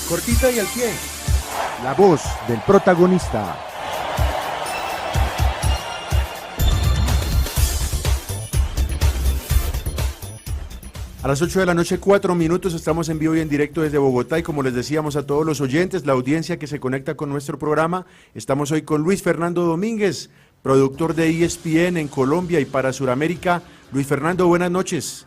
Cortita y al pie. La voz del protagonista. A las 8 de la noche, 4 minutos, estamos en vivo y en directo desde Bogotá y como les decíamos a todos los oyentes, la audiencia que se conecta con nuestro programa, estamos hoy con Luis Fernando Domínguez, productor de ESPN en Colombia y para Sudamérica. Luis Fernando, buenas noches.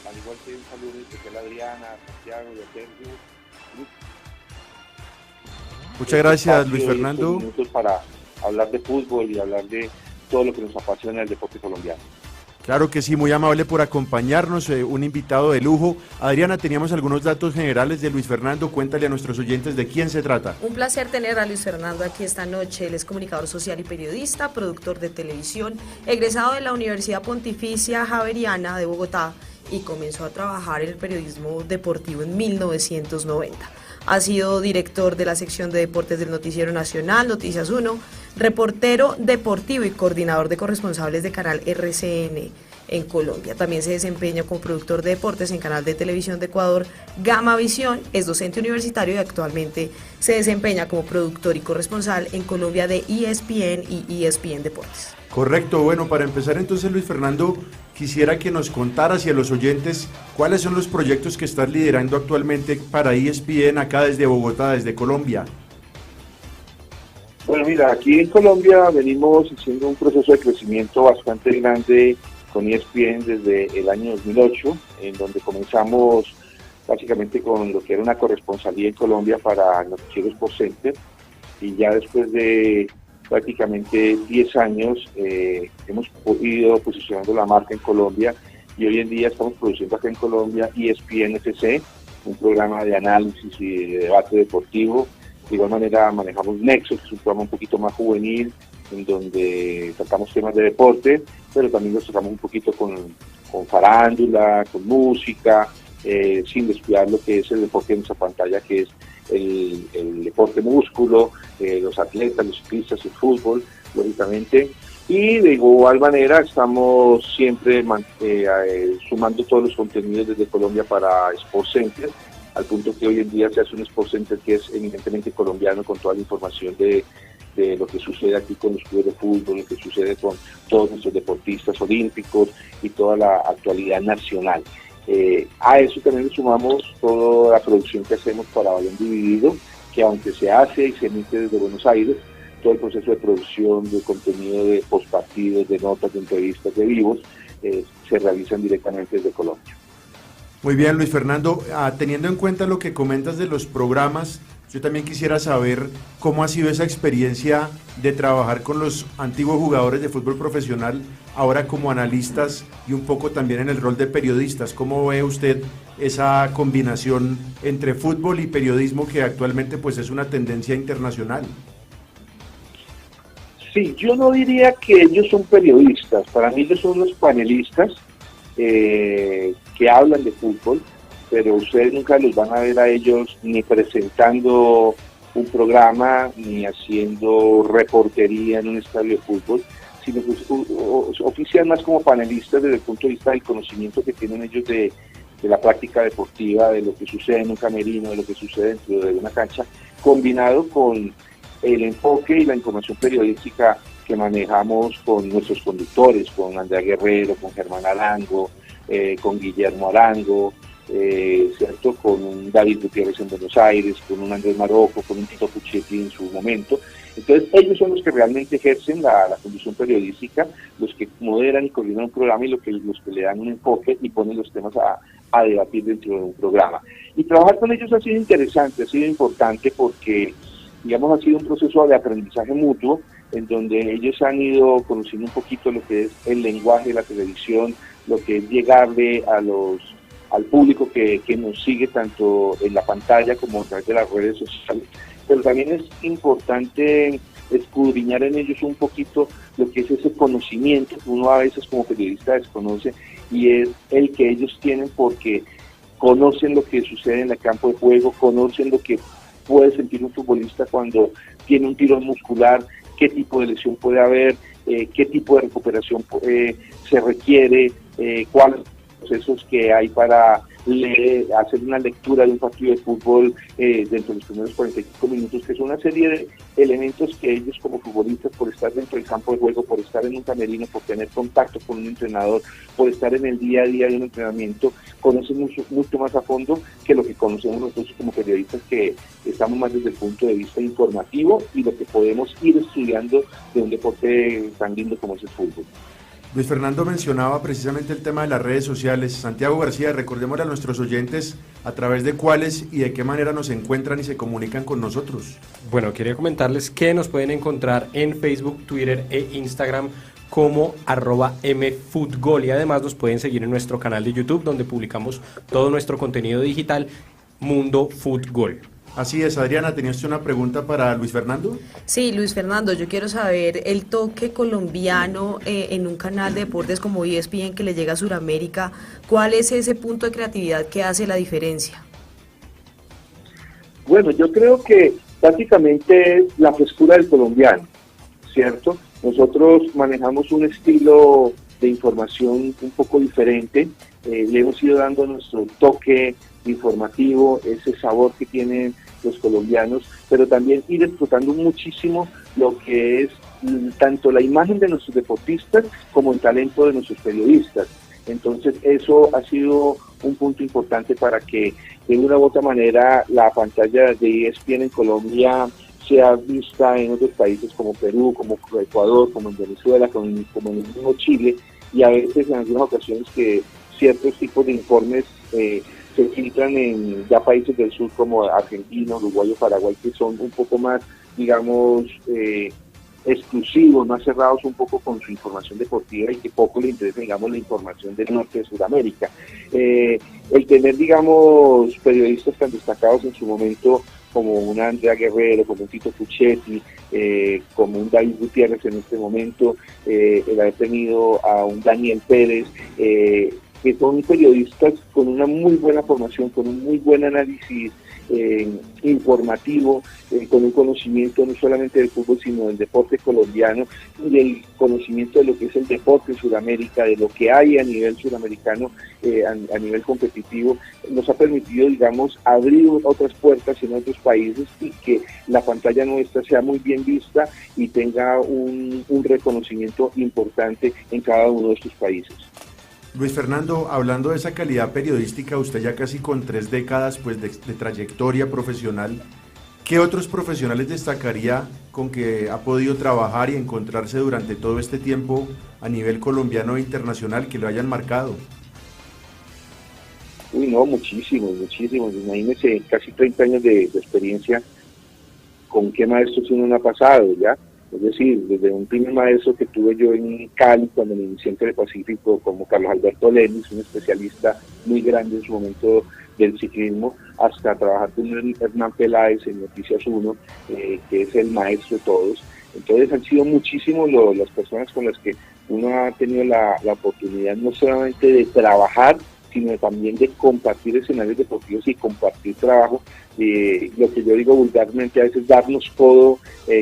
Al igual que un saludo especial a Adriana, a Santiago y a Sergio. Muchas gracias, Luis Fernando. Minutos para hablar de fútbol y hablar de todo lo que nos apasiona el deporte colombiano. Claro que sí, muy amable por acompañarnos, un invitado de lujo. Adriana, teníamos algunos datos generales de Luis Fernando, cuéntale a nuestros oyentes de quién se trata. Un placer tener a Luis Fernando aquí esta noche. Él es comunicador social y periodista, productor de televisión, egresado de la Universidad Pontificia Javeriana de Bogotá y comenzó a trabajar en el periodismo deportivo en 1990. Ha sido director de la sección de deportes del Noticiero Nacional, Noticias 1, reportero deportivo y coordinador de corresponsables de Canal RCN en Colombia. También se desempeña como productor de deportes en Canal de Televisión de Ecuador, Gama Visión, es docente universitario y actualmente se desempeña como productor y corresponsal en Colombia de ESPN y ESPN Deportes. Correcto, bueno, para empezar entonces, Luis Fernando, quisiera que nos contaras y a los oyentes cuáles son los proyectos que estás liderando actualmente para ESPN acá desde Bogotá, desde Colombia. Bueno, mira, aquí en Colombia venimos haciendo un proceso de crecimiento bastante grande con ESPN desde el año 2008, en donde comenzamos básicamente con lo que era una corresponsalía en Colombia para Noticiero Sports Center, y ya después de prácticamente 10 años hemos ido posicionando la marca en Colombia y hoy en día estamos produciendo acá en Colombia ESPN FC, un programa de análisis y de debate deportivo. De igual manera manejamos Nexos, que es un programa un poquito más juvenil, en donde tratamos temas de deporte, pero también los tratamos un poquito con farándula, con música, sin descuidar lo que es el deporte en nuestra pantalla, que es el deporte músculo, los atletas, los ciclistas, el fútbol, lógicamente. Y de igual manera estamos siempre sumando todos los contenidos desde Colombia para Sports Center, al punto que hoy en día se hace un Sports Center que es eminentemente colombiano, con toda la información de lo que sucede aquí con los clubes de fútbol, lo que sucede con todos nuestros deportistas olímpicos y toda la actualidad nacional. A eso también le sumamos toda la producción que hacemos para Balón Dividido, que aunque se hace y se emite desde Buenos Aires, todo el proceso de producción, de contenido de postpartidos, de notas, de entrevistas, de vivos, se realizan directamente desde Colombia. Muy bien, Luis Fernando, teniendo en cuenta lo que comentas de los programas, yo también quisiera saber cómo ha sido esa experiencia de trabajar con los antiguos jugadores de fútbol profesional, ahora como analistas y un poco también en el rol de periodistas. ¿Cómo ve usted esa combinación entre fútbol y periodismo que actualmente pues es una tendencia internacional? Sí, yo no diría que ellos son periodistas, para mí ellos son los panelistas que hablan de fútbol, pero ustedes nunca los van a ver a ellos ni presentando un programa, ni haciendo reportería en un estadio de fútbol, sino que ofician más como panelistas desde el punto de vista del conocimiento que tienen ellos de la práctica deportiva, de lo que sucede en un camerino, de lo que sucede dentro de una cancha, combinado con el enfoque y la información periodística que manejamos con nuestros conductores, con Andrea Guerrero, con Germán Arango, con Guillermo Arango, ¿cierto? Con un David Gutiérrez en Buenos Aires, con un Andrés Marocco, con un Tito Puchetti en su momento. Entonces ellos son los que realmente ejercen la conducción periodística, los que moderan y coordinan un programa y los que le dan un enfoque y ponen los temas a debatir dentro de un programa. Y trabajar con ellos ha sido interesante, ha sido importante porque, digamos, ha sido un proceso de aprendizaje mutuo, en donde ellos han ido conociendo un poquito lo que es el lenguaje de la televisión, lo que es llegarle al público que nos sigue tanto en la pantalla como a través de las redes sociales. Pero también es importante escudriñar en ellos un poquito lo que es ese conocimiento que uno a veces como periodista desconoce, y es el que ellos tienen porque conocen lo que sucede en el campo de juego, conocen lo que puede sentir un futbolista cuando tiene un tirón muscular, qué tipo de lesión puede haber, qué tipo de recuperación se requiere, cuáles procesos que hay para hacer una lectura de un partido de fútbol dentro de los primeros 45 minutos, que es una serie de elementos que ellos como futbolistas, por estar dentro del campo de juego, por estar en un camerino, por tener contacto con un entrenador, por estar en el día a día de un entrenamiento, conocen mucho más a fondo que lo que conocemos nosotros como periodistas, que estamos más desde el punto de vista informativo y lo que podemos ir estudiando de un deporte tan lindo como es el fútbol. Luis Fernando mencionaba precisamente el tema de las redes sociales. Santiago García, recordémosle a nuestros oyentes a través de cuáles y de qué manera nos encuentran y se comunican con nosotros. Bueno, quería comentarles que nos pueden encontrar en Facebook, Twitter e Instagram como @mfutgol, y además nos pueden seguir en nuestro canal de YouTube, donde publicamos todo nuestro contenido digital, Mundo Fútbol. Así es, Adriana, ¿tenías usted una pregunta para Luis Fernando? Sí, Luis Fernando, yo quiero saber el toque colombiano en un canal de deportes como ESPN que le llega a Sudamérica. ¿Cuál es ese punto de creatividad que hace la diferencia? Bueno, yo creo que básicamente es la frescura del colombiano, ¿cierto? Nosotros manejamos un estilo de información un poco diferente, le hemos ido dando nuestro toque informativo, ese sabor que tienen los colombianos, pero también ir explotando muchísimo lo que es tanto la imagen de nuestros deportistas como el talento de nuestros periodistas. Entonces eso ha sido un punto importante para que de una u otra manera la pantalla de ESPN en Colombia sea vista en otros países como Perú, como Ecuador, como en Venezuela, como en el mismo Chile, y a veces en algunas ocasiones que ciertos tipos de informes se filtran en ya países del sur como Argentina, Uruguay o Paraguay, que son un poco más, digamos, exclusivos, más cerrados un poco con su información deportiva y que poco le interesa, digamos, la información del norte de Sudamérica. El tener, digamos, periodistas tan destacados en su momento como un Andrea Guerrero, como un Tito Puchetti, como un David Gutiérrez en este momento, el haber tenido a un Daniel Pérez, que son periodistas con una muy buena formación, con un muy buen análisis informativo, con un conocimiento no solamente del fútbol, sino del deporte colombiano y del conocimiento de lo que es el deporte en Sudamérica, de lo que hay a nivel sudamericano, a nivel competitivo, nos ha permitido, digamos, abrir otras puertas en otros países y que la pantalla nuestra sea muy bien vista y tenga un reconocimiento importante en cada uno de estos países. Luis Fernando, hablando de esa calidad periodística, usted ya casi con 3 décadas pues, de trayectoria profesional, ¿qué otros profesionales destacaría con que ha podido trabajar y encontrarse durante todo este tiempo a nivel colombiano e internacional que lo hayan marcado? Uy, no, muchísimos. Imagínese, casi 30 años de experiencia, ¿con qué maestros uno no ha pasado, ya? Es decir, desde un primer maestro que tuve yo en Cali cuando me inicié en Telepacífico, como Carlos Alberto Lenis, un especialista muy grande en su momento del ciclismo, hasta trabajar con Hernán Peláez en Noticias 1, que es el maestro de todos. Entonces han sido muchísimos las personas con las que uno ha tenido la oportunidad no solamente de trabajar, sino también de compartir escenarios deportivos y compartir trabajo, lo que yo digo vulgarmente, a veces darnos codo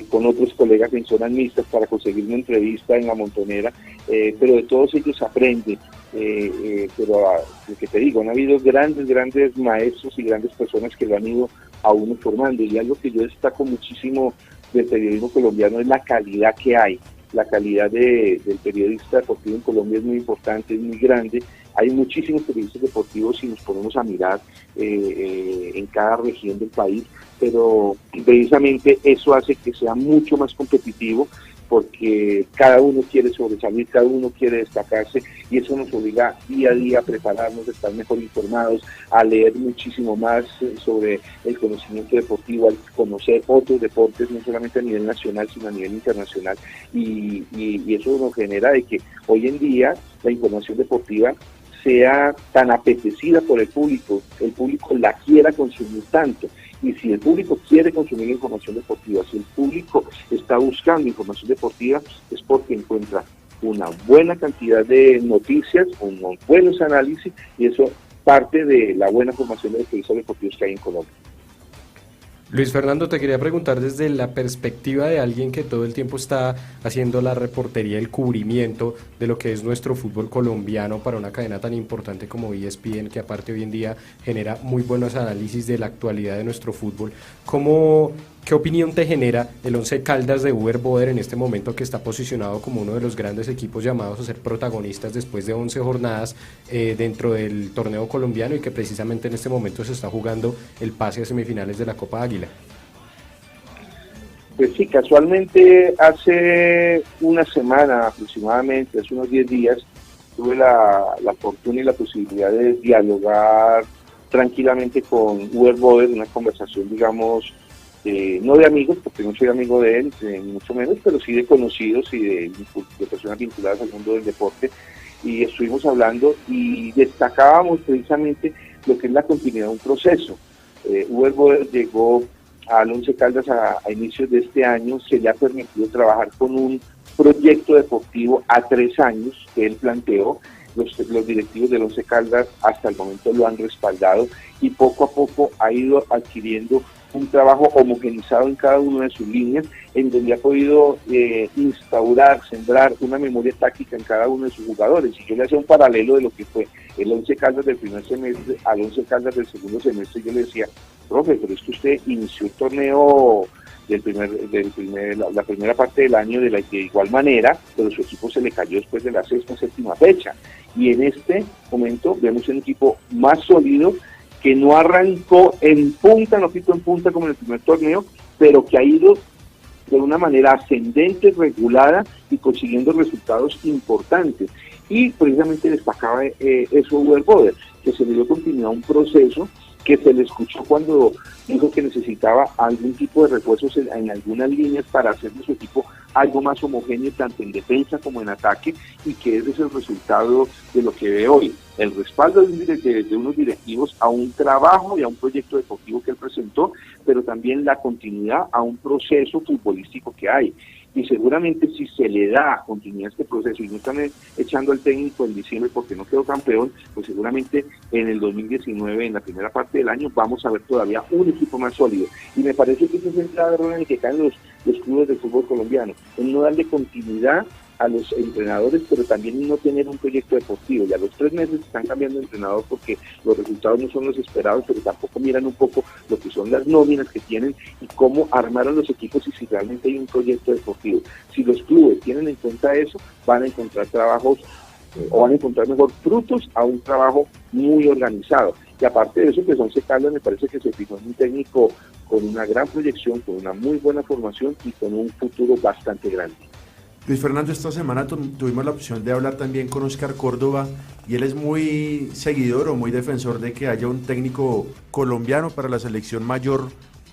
con otros colegas en zonas mixtas para conseguir una entrevista en la Montonera, pero de todos ellos aprende, pero lo que te digo, han habido grandes maestros y grandes personas que lo han ido a uno formando, y algo que yo destaco muchísimo del periodismo colombiano es la calidad que hay. La calidad del periodista deportivo en Colombia es muy importante, es muy grande. Hay muchísimos periodistas deportivos si nos ponemos a mirar en cada región del país, pero precisamente eso hace que sea mucho más competitivo, porque cada uno quiere sobresalir, cada uno quiere destacarse, y eso nos obliga día a día a prepararnos, a estar mejor informados, a leer muchísimo más sobre el conocimiento deportivo, a conocer otros deportes, no solamente a nivel nacional, sino a nivel internacional, y eso nos genera de que hoy en día la información deportiva sea tan apetecida por el público la quiera consumir tanto. Y si el público quiere consumir información deportiva, si el público está buscando información deportiva, es porque encuentra una buena cantidad de noticias, unos buenos análisis, y eso parte de la buena formación de los periodistas deportivos que hay en Colombia. Luis Fernando, te quería preguntar desde la perspectiva de alguien que todo el tiempo está haciendo la reportería, el cubrimiento de lo que es nuestro fútbol colombiano para una cadena tan importante como ESPN, que aparte hoy en día genera muy buenos análisis de la actualidad de nuestro fútbol. ¿Qué opinión te genera el Once Caldas de Uber Boder en este momento, que está posicionado como uno de los grandes equipos llamados a ser protagonistas después de 11 jornadas dentro del torneo colombiano, y que precisamente en este momento se está jugando el pase a semifinales de la Copa Águila? Pues sí, casualmente hace una semana aproximadamente, hace unos 10 días, tuve la fortuna y la posibilidad de dialogar tranquilamente con Uber Boder, una conversación, digamos, no de amigos, porque no soy amigo de él, ni mucho menos, pero sí de conocidos y de personas vinculadas al mundo del deporte, y estuvimos hablando y destacábamos precisamente lo que es la continuidad de un proceso. Uber Boder llegó al Once Caldas a inicios de este año, se le ha permitido trabajar con un proyecto deportivo a 3 años que él planteó. Los directivos del Once Caldas hasta el momento lo han respaldado, y poco a poco ha ido adquiriendo un trabajo homogenizado en cada una de sus líneas, en donde ha podido instaurar, sembrar una memoria táctica en cada uno de sus jugadores. Y yo le hacía un paralelo de lo que fue el Once Caldas del primer semestre al Once Caldas del segundo semestre. Yo le decía, profe, pero es que usted inició el torneo la primera parte del año de igual manera, pero su equipo se le cayó después de la 6ª, 7ª fecha. Y en este momento vemos un equipo más sólido, que no arrancó en punta, no quitó en punta como en el primer torneo, pero que ha ido de una manera ascendente, regulada, y consiguiendo resultados importantes. Y precisamente destacaba eso Uber Boder, que se le dio continuidad a un proceso, que se le escuchó cuando dijo que necesitaba algún tipo de refuerzos en algunas líneas para hacer de su equipo algo más homogéneo tanto en defensa como en ataque, y que ese es el resultado de lo que ve hoy, el respaldo de unos directivos a un trabajo y a un proyecto deportivo que él presentó, pero también la continuidad a un proceso futbolístico que hay. Y seguramente si se le da continuidad a este proceso y no están echando al técnico en diciembre porque no quedó campeón, pues seguramente en el 2019, en la primera parte del año, vamos a ver todavía un equipo más sólido. Y me parece que ese es el grave error en el que caen los clubes del fútbol colombiano, en no darle continuidad a los entrenadores, pero también en no tener un proyecto deportivo. Y a los 3 meses están cambiando de entrenador porque los resultados no son los esperados, pero tampoco miran un poco lo que son las nóminas que tienen y cómo armaron los equipos y si realmente hay un proyecto deportivo. Si los clubes tienen en cuenta eso, van a encontrar trabajos o van a encontrar mejor frutos a un trabajo muy organizado. Y aparte de eso, pues Once Caldas me parece que se fijó en un técnico con una gran proyección, con una muy buena formación y con un futuro bastante grande. Luis Fernando, esta semana tuvimos la opción de hablar también con Oscar Córdoba, y él es muy seguidor o muy defensor de que haya un técnico colombiano para la selección mayor,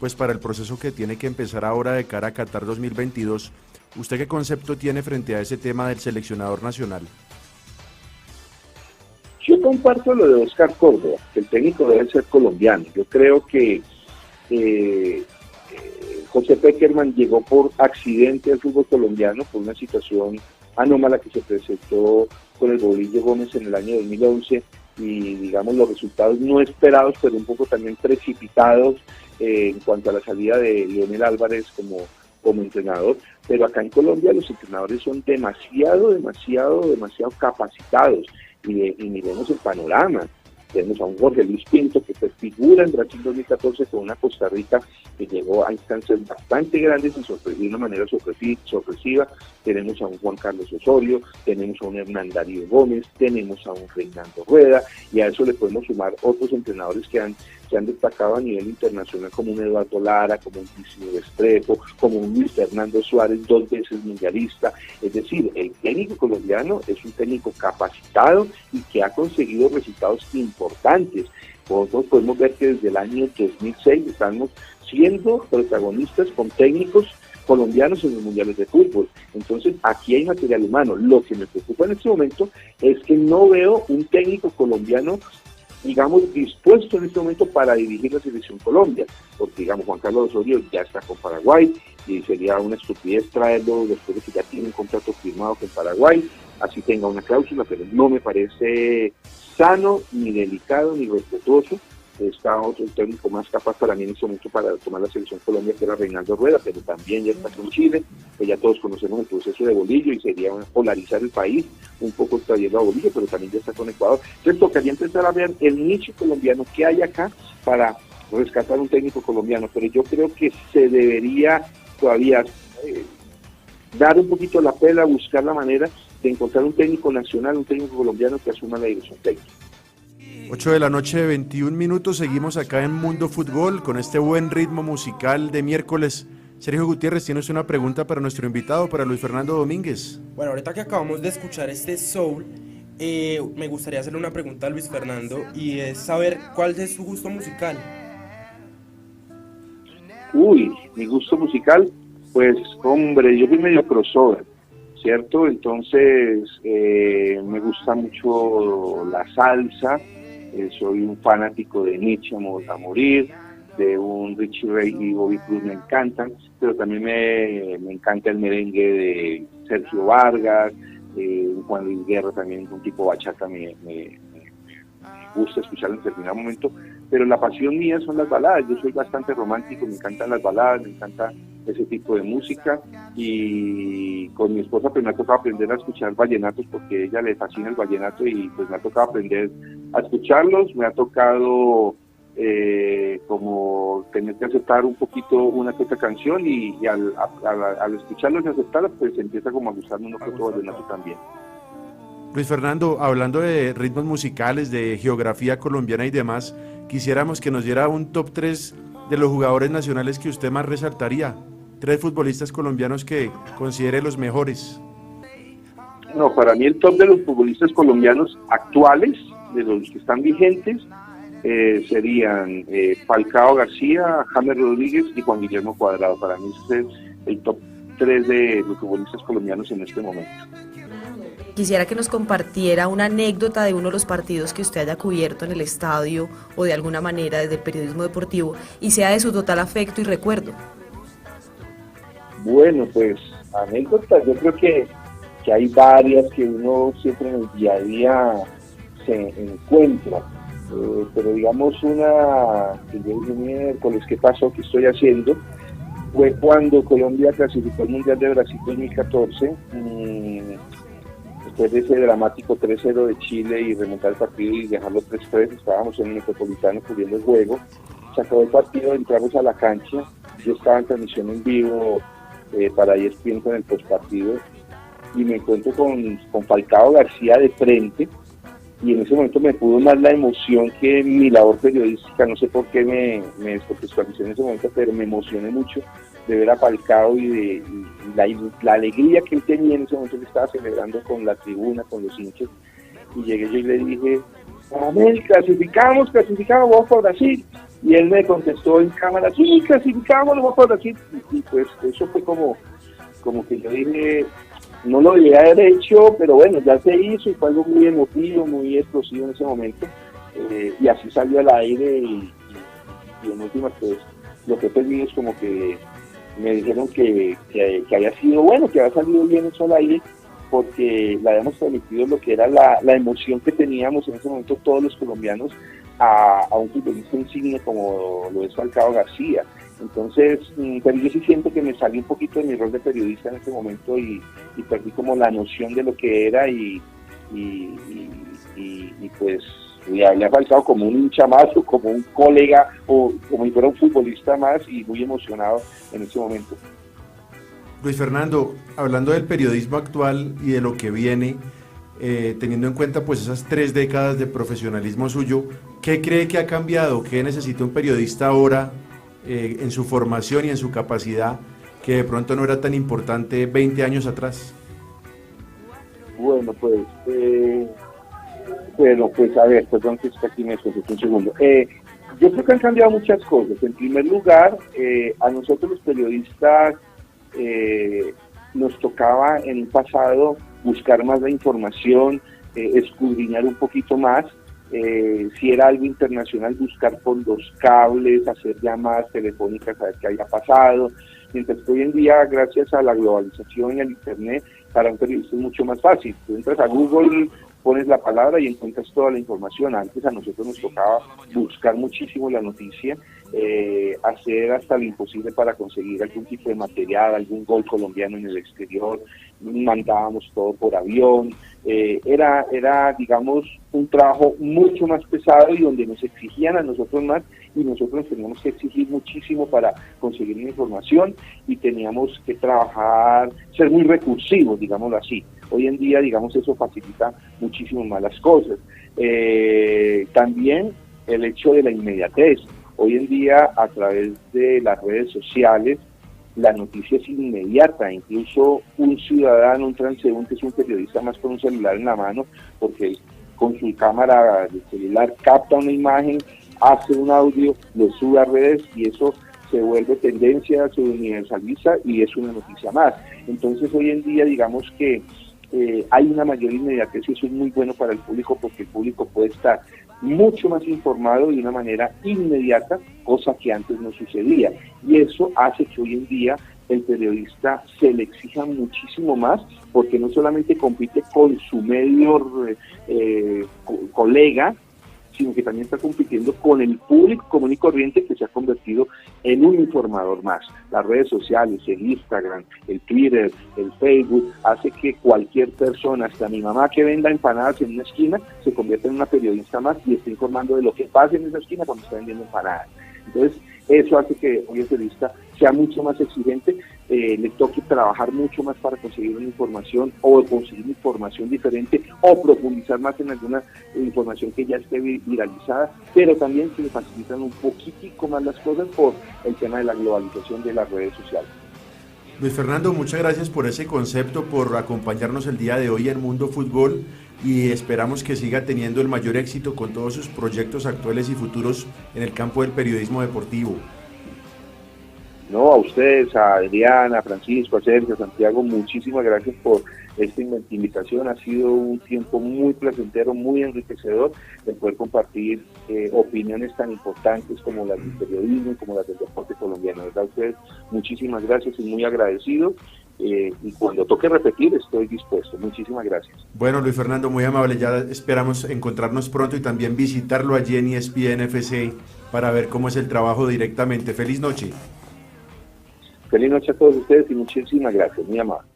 pues para el proceso que tiene que empezar ahora de cara a Qatar 2022. ¿Usted qué concepto tiene frente a ese tema del seleccionador nacional? Yo comparto lo de Oscar Córdoba, que el técnico debe ser colombiano. Yo creo que José Peckerman llegó por accidente al fútbol colombiano, por una situación anómala que se presentó con el Bolillo Gómez en el año 2011, y digamos los resultados no esperados, pero un poco también precipitados en cuanto a la salida de Leonel Álvarez como entrenador. Pero acá en Colombia los entrenadores son demasiado capacitados, y miremos el panorama. Tenemos a un Jorge Luis Pinto que figura en Brasil 2014 con una Costa Rica que llegó a instancias bastante grandes y de una manera sorpresiva. Tenemos a un Juan Carlos Osorio, tenemos a un Hernán Darío Gómez, tenemos a un Reinaldo Rueda, y a eso le podemos sumar otros entrenadores que han destacado a nivel internacional, como un Eduardo Lara, como un Cristiano Restrepo, como un Luis Fernando Suárez, 2 veces mundialista. Es decir, el técnico colombiano es un técnico capacitado y que ha conseguido resultados importantes. Nosotros podemos ver que desde el año 2006 estamos siendo protagonistas con técnicos colombianos en los mundiales de fútbol. Entonces aquí hay material humano. Lo que me preocupa en este momento es que no veo un técnico colombiano, digamos, dispuesto en este momento para dirigir la selección Colombia, porque digamos Juan Carlos Osorio ya está con Paraguay y sería una estupidez traerlo después de que ya tiene un contrato firmado con Paraguay, así tenga una cláusula, pero no me parece sano, ni delicado, ni respetuoso está otro técnico más capaz para mí en este momento para tomar la selección Colombia, que era Reinaldo Rueda, pero también ya está con Chile, que ya todos conocemos el proceso de Bolillo y sería polarizar el país, un poco trayendo a Bolillo, pero también ya está con Ecuador. Entonces tocaría empezar a ver el nicho colombiano que hay acá para rescatar un técnico colombiano, pero yo creo que se debería todavía dar un poquito la pela, buscar la manera de encontrar un técnico nacional, un técnico colombiano que asuma la dirección técnica. 8 de la noche, 21 minutos, seguimos acá en Mundo Fútbol con este buen ritmo musical de miércoles. Sergio Gutiérrez, tienes una pregunta para nuestro invitado, para Luis Fernando Domínguez. Bueno, ahorita que acabamos de escuchar este soul, me gustaría hacerle una pregunta a Luis Fernando y es saber cuál es su gusto musical. Uy, mi gusto musical, pues hombre, yo soy medio crossover, ¿cierto? Entonces me gusta mucho la salsa, soy un fanático de Nietzsche a morir, de un Richie Ray y Bobby Cruz me encantan, pero también me encanta el merengue de Sergio Vargas, Juan Luis Guerra también, un tipo bachata me gusta escucharlo en determinado momento, pero la pasión mía son las baladas. Yo soy bastante romántico, me encantan las baladas, me encanta ese tipo de música, y con mi esposa pues me ha tocado aprender a escuchar vallenatos porque a ella le fascina el vallenato y pues me ha tocado aprender a escucharlos, me ha tocado como tener que aceptar un poquito una que otra canción y al escucharlos y aceptarlas pues empieza como a gustarme uno que otro vallenato también. Luis Fernando, hablando de ritmos musicales, de geografía colombiana y demás, quisiéramos que nos diera un top 3 de los jugadores nacionales que usted más resaltaría. 3 futbolistas colombianos que considere los mejores. No, para mí el top de los futbolistas colombianos actuales, de los que están vigentes, serían Falcao García, James Rodríguez y Juan Guillermo Cuadrado. Para mí ese es el top 3 de los futbolistas colombianos en este momento. Quisiera que nos compartiera una anécdota de uno de los partidos que usted haya cubierto en el estadio o de alguna manera desde el periodismo deportivo y sea de su total afecto y recuerdo. Bueno, pues anécdotas, yo creo que hay varias que uno siempre en el día a día se encuentra, pero digamos una que yo dije, miércoles, ¿qué pasó? ¿Qué estoy haciendo? Fue cuando Colombia clasificó al Mundial de Brasil 2014, después de ese dramático 3-0 de Chile y remontar el partido y dejarlo 3-3, estábamos en el Metropolitano cubriendo el juego, se acabó el partido, entramos a la cancha, yo estaba en transmisión en vivo para ESPN con el postpartido y me encuentro con Falcao García de frente, y en ese momento me pudo más la emoción que mi labor periodística, no sé por qué me descontextualicé en ese momento, pero me emocioné mucho de ver a Falcao y la alegría que él tenía en ese momento, que estaba celebrando con la tribuna, con los hinchas, y llegué yo y le dije, Amel, clasificamos, vamos por Brasil, y él me contestó en cámara, sí, clasificamos, vamos por Brasil, y pues eso fue como que yo dije, no lo debía haber hecho, pero bueno, ya se hizo y fue algo muy emotivo, muy explosivo en ese momento, y así salió al aire y en últimas pues lo que perdí es como que me dijeron que había sido bueno, que había salido bien eso al aire, porque le habíamos transmitido lo que era la emoción que teníamos en ese momento todos los colombianos a un futbolista insigne como lo es Falcao García. Entonces, pero yo sí siento que me salí un poquito de mi rol de periodista en ese momento y perdí como la noción de lo que era y pues le hablé a Falcao como un hincha más o como un colega o como si fuera un futbolista más, y muy emocionado en ese momento. Luis Fernando, hablando del periodismo actual y de lo que viene, teniendo en cuenta pues esas 3 décadas de profesionalismo suyo, ¿qué cree que ha cambiado? ¿Qué necesita un periodista ahora en su formación y en su capacidad que de pronto no era tan importante 20 años atrás? Bueno, pues a ver, perdón que está aquí, me escuché un segundo. Yo creo que han cambiado muchas cosas. En primer lugar, a nosotros los periodistas nos tocaba en un pasado buscar más la información, escudriñar un poquito más, si era algo internacional, buscar por los cables, hacer llamadas telefónicas a ver qué había pasado, mientras que hoy en día, gracias a la globalización y al internet, para un periodista es mucho más fácil. Tú entras a Google, pones la palabra y encuentras toda la información. Antes a nosotros nos tocaba buscar muchísimo la noticia, hacer hasta lo imposible para conseguir algún tipo de material, algún gol colombiano en el exterior, mandábamos todo por avión, era digamos un trabajo mucho más pesado y donde nos exigían a nosotros más y nosotros teníamos que exigir muchísimo para conseguir la información y teníamos que trabajar, ser muy recursivos, digámoslo así. Hoy en día, digamos, eso facilita muchísimo más las cosas. También el hecho de la inmediatez. Hoy en día, a través de las redes sociales, la noticia es inmediata. Incluso un ciudadano, un transeúnte, es un periodista más con un celular en la mano, porque con su cámara de celular capta una imagen, hace un audio, lo sube a redes y eso se vuelve tendencia, se universaliza y es una noticia más. Entonces hoy en día digamos que hay una mayor inmediatez y eso es muy bueno para el público porque el público puede estar mucho más informado de una manera inmediata, cosa que antes no sucedía. Y eso hace que hoy en día el periodista se le exija muchísimo más porque no solamente compite con su medio colega, sino que también está compitiendo con el público común y corriente que se ha convertido en un informador más. Las redes sociales, el Instagram, el Twitter, el Facebook, hace que cualquier persona, hasta mi mamá que venda empanadas en una esquina, se convierta en una periodista más y esté informando de lo que pasa en esa esquina cuando está vendiendo empanadas. Entonces, eso hace que hoy el periodista sea mucho más exigente, le toque trabajar mucho más para conseguir una información o conseguir información diferente o profundizar más en alguna información que ya esté viralizada, pero también se le facilitan un poquitico más las cosas por el tema de la globalización de las redes sociales. Luis Fernando, muchas gracias por ese concepto, por acompañarnos el día de hoy en Mundo Fútbol y esperamos que siga teniendo el mayor éxito con todos sus proyectos actuales y futuros en el campo del periodismo deportivo. No, a ustedes, a Adriana, a Francisco, a Sergio, a Santiago, muchísimas gracias por esta invitación. Ha sido un tiempo muy placentero, muy enriquecedor de poder compartir opiniones tan importantes como las del periodismo y como las del deporte colombiano. De verdad, a ustedes muchísimas gracias y muy agradecido. Y cuando toque repetir estoy dispuesto. Muchísimas gracias. Bueno, Luis Fernando, muy amable, ya esperamos encontrarnos pronto y también visitarlo allí en ESPN FC para ver cómo es el trabajo directamente. Feliz noche. Feliz noche a todos ustedes y muchísimas gracias, muy amable.